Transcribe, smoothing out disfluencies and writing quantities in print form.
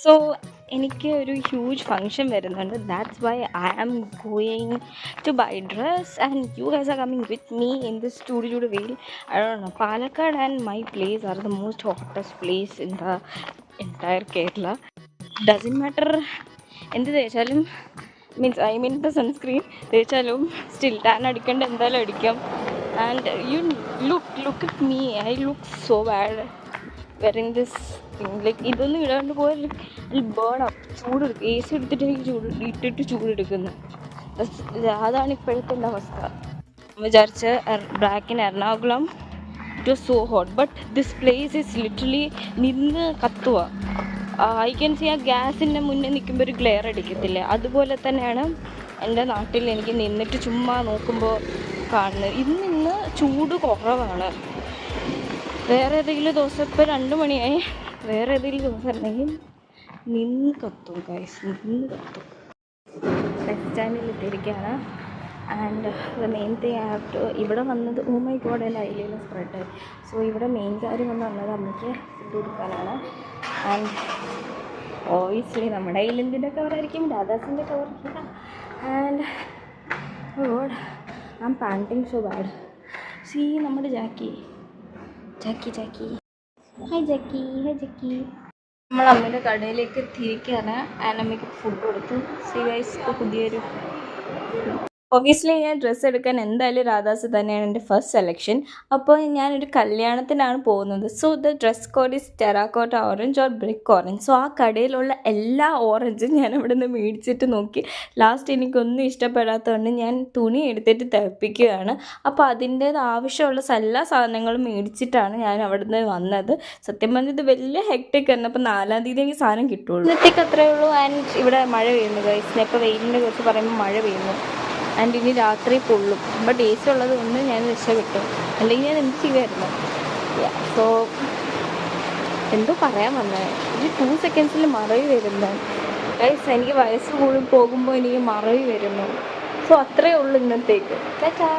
So എനിക്ക് ഒരു huge function വരുന്നുണ്ട്. That's why I am going to buy dress and you guys are coming with me in this tour while. I don't know, Palakkad and my place are the most hottest place in the entire Kerala. Doesn't matter എന്ത് തേച്ചാലും, means I mean the sunscreen തേച്ചാലും still tan അടിക്കേണ്ട എന്തായാലും അടിക്കാം. And you look at me, I look so bad wearing this thing. Like ഇതൊന്നും ഇടാണ്ട് പോയാൽ burn up, ചൂടെടുക്കും. AC എടുത്തിട്ട് എനിക്ക് ഇട്ടിട്ട് ചൂടെടുക്കുന്നു. അതാണ് ഇപ്പോഴത്തെ എൻ്റെ അവസ്ഥ. വിചാരിച്ച back in Ernakulam it was so hot, but this place is literally നിന്ന് കത്തുക. ഐ ക്യാൻ സി ആ ഗ്യാസിൻ്റെ മുന്നേ നിൽക്കുമ്പോൾ ഒരു ഗ്ലെയർ അടിക്കത്തില്ലേ, അതുപോലെ തന്നെയാണ് എൻ്റെ നാട്ടിൽ എനിക്ക് നിന്നിട്ട് ചുമ്മാ നോക്കുമ്പോൾ കാണുന്നത്. ഇന്ന് ചൂട് കുറവാണ്. വേറെ ഏതെങ്കിലും ദിവസം ഇപ്പോൾ 2 മണിയായി, വേറെ ഏതെങ്കിലും ദിവസം ഉണ്ടെങ്കിൽ നിന്ന് കത്തും ഗൈസ്, നിന്ന് കത്തും. ബസ് സ്റ്റാൻഡിൽ ഇട്ടിരിക്കുകയാണ്. And the main thing I have to, ഇവിടെ വന്നത് ഓ മൈ ഗോഡ് എൻ്റെ ഐലിയിൽ സ്പ്രെഡ്. സോ ഇവിടെ മെയിൻ കാര്യം വന്നത് അമ്മയ്ക്ക് ഫുഡ് കൊടുക്കാനാണ്. ആൻഡ് ഓബിയസ്ലി നമ്മുടെ ഐലൻഡിൻ്റെ കവറായിരിക്കും, രാധാസിൻ്റെ കവറില്ല. And god I am panting so bad. See നമ്മുടെ ജാക്കി ഹായ് ജാക്കി. നമ്മൾ അമ്മയുടെ കടയിലേക്ക് തിരിക്കുകയാണ്. ആൻഡ് അമ്മയ്ക്ക് ഫുഡ് കൊടുത്തു. സീ ഗൈസ്, പുതിയൊരു ഒബിയസ്ലി ഞാൻ ഡ്രസ്സ് എടുക്കാൻ എന്തായാലും രാധാസ് തന്നെയാണ് എൻ്റെ ഫസ്റ്റ് സെലക്ഷൻ. അപ്പോൾ ഞാനൊരു കല്യാണത്തിനാണ് പോകുന്നത്. So the dress code is terracotta orange or brick orange. So ആ കടയിലുള്ള എല്ലാ ഓറഞ്ചും ഞാൻ അവിടെ നിന്ന് മേടിച്ചിട്ട് നോക്കി. ലാസ്റ്റ് എനിക്കൊന്നും ഇഷ്ടപ്പെടാത്തതുകൊണ്ട് ഞാൻ തുണി എടുത്തിട്ട് തയ്പ്പിക്കുകയാണ്. അപ്പോൾ അതിൻ്റേത് ആവശ്യമുള്ള എല്ലാ സാധനങ്ങളും മേടിച്ചിട്ടാണ് ഞാൻ അവിടെ നിന്ന് വന്നത്. സത്യം പറഞ്ഞത് ഇത് വലിയ ഹെക്ടിക് ആണ്. അപ്പോൾ 4-ാം തീയതി എനിക്ക് സാധനം കിട്ടുള്ളൂ. ഇന്നത്തേക്ക് അത്രയേ ഉള്ളൂ. ആൻഡ് ഇവിടെ മഴ പെയ്യുന്നു ഗൈസ്. ഇപ്പോൾ വെയിലിനെ കുറിച്ച് പറയുമ്പോൾ മഴ പെയ്യുന്നു. ആൻഡ് ഇനി രാത്രി പൊള്ളും. ബട്ട് AC ഉള്ളത് കൊണ്ട് ഞാൻ രക്ഷപ്പെട്ടു, അല്ലെങ്കിൽ ഞാൻ എന്ത് ചെയ്യുമായിരുന്നു. സോ എന്തോ പറയാൻ വന്നത്, ഒരു 2 സെക്കൻഡ്സിൽ മറവി വരുന്നു ഗൈസ്. എനിക്ക് വയസ്സ് കൂടി പോകുമ്പോൾ എനിക്ക് മറവി വരുന്നു. സോ അത്രയേ ഉള്ളൂ ഇന്നത്തേക്ക്. ടാറ്റാ.